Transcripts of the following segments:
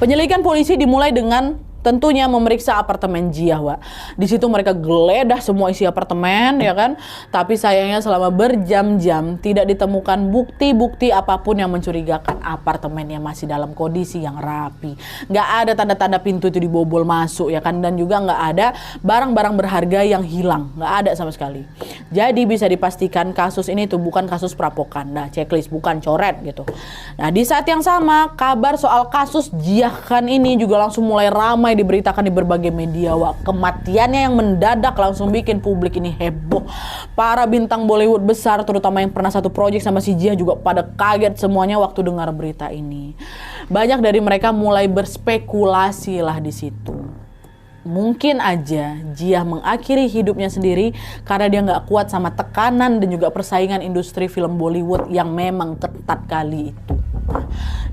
Penyelidikan polisi dimulai dengan tentunya memeriksa apartemen Jiah, Wak. Di situ mereka geledah semua isi apartemen, ya kan? Tapi sayangnya selama berjam-jam tidak ditemukan bukti-bukti apapun yang mencurigakan. Apartemennya masih dalam kondisi yang rapi. Nggak ada tanda-tanda pintu itu dibobol masuk, ya kan? Dan juga nggak ada barang-barang berharga yang hilang. Nggak ada sama sekali. Jadi bisa dipastikan kasus ini tuh bukan kasus perampokan. Nah, checklist, bukan coret gitu. Nah, di saat yang sama, kabar soal kasus Jiah Khan ini juga langsung mulai ramai diberitakan di berbagai media, Wak. Kematiannya yang mendadak langsung bikin publik ini heboh. Para bintang Bollywood besar terutama yang pernah satu proyek sama si Jiah juga pada kaget semuanya waktu dengar berita ini. Banyak dari mereka mulai berspekulasi lah di situ. Mungkin aja Jiah mengakhiri hidupnya sendiri karena dia nggak kuat sama tekanan dan juga persaingan industri film Bollywood yang memang ketat kali itu.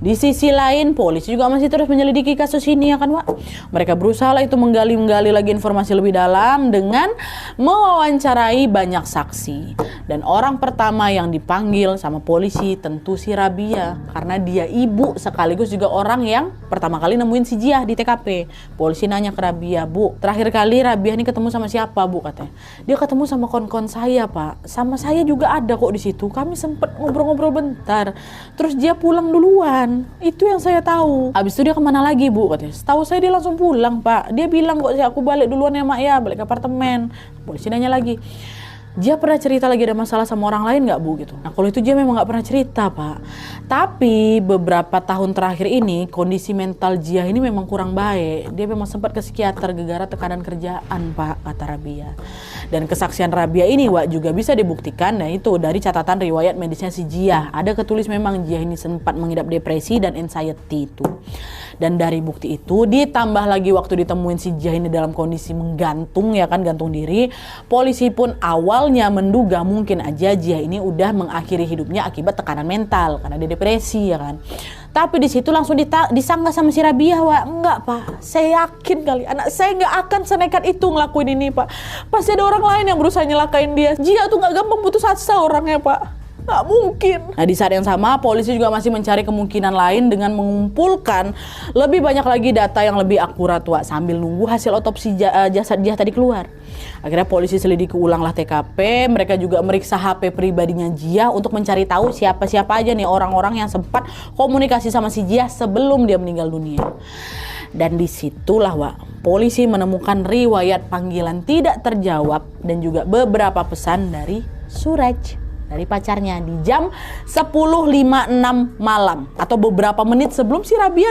Di sisi lain, polisi juga masih terus menyelidiki kasus ini, ya kan, Wak? Mereka berusaha itu menggali lagi informasi lebih dalam dengan mewawancarai banyak saksi. Dan orang pertama yang dipanggil sama polisi tentu si Rabia, karena dia ibu sekaligus juga orang yang pertama kali nemuin si Jiah di TKP. Polisi nanya ke Rabia, "Bu, terakhir kali Rabia ini ketemu sama siapa, Bu?" katanya. "Dia ketemu sama kon-kon saya, Pak. Sama saya juga ada kok di situ. Kami sempet ngobrol-ngobrol bentar. Terus dia pulang duluan. Itu yang saya tahu. Habis itu dia kemana lagi, Bu?" katanya. "Setahu saya dia langsung pulang, Pak. Dia bilang kok aku balik duluan ya, Mak, ya, balik ke apartemen." Polisi nanya lagi, "Dia pernah cerita lagi ada masalah sama orang lain nggak, Bu?" gitu. Nah, kalau itu dia memang nggak pernah cerita, Pak. Tapi beberapa tahun terakhir ini kondisi mental Jiah ini memang kurang baik. Dia memang sempat ke psikiater gara-gara tekanan kerjaan, Pak, kata Rabia. Dan kesaksian Rabia ini, Wak, juga bisa dibuktikan. Nah, itu dari catatan riwayat medisnya si Jiah. Ada ketulis memang Jiah ini sempat mengidap depresi dan anxiety itu. Dan dari bukti itu ditambah lagi waktu ditemuin si Jiah ini dalam kondisi menggantung, ya kan, gantung diri. Polisi pun awalnya menduga mungkin aja Jiah ini udah mengakhiri hidupnya akibat tekanan mental karena dia depresi, ya kan. Tapi di situ langsung disanggah sama si Rabia, Wak. "Enggak, Pak. Saya yakin kali anak saya nggak akan senekat itu ngelakuin ini, Pak. Pasti ada orang lain yang berusaha nyelakain dia. Jiah tuh nggak gampang putus asa orangnya, Pak. Nggak mungkin." Nah, di saat yang sama polisi juga masih mencari kemungkinan lain dengan mengumpulkan lebih banyak lagi data yang lebih akurat, Wak, sambil nunggu hasil otopsi jasad Jiah tadi keluar. Akhirnya polisi selidiki ulanglah TKP. Mereka juga meriksa HP pribadinya Jiah untuk mencari tahu siapa-siapa aja nih orang-orang yang sempat komunikasi sama si Jiah sebelum dia meninggal dunia. Dan disitulah, Wak, polisi menemukan riwayat panggilan tidak terjawab dan juga beberapa pesan dari Suraj, dari pacarnya, di jam 10.56 malam atau beberapa menit sebelum si Rabia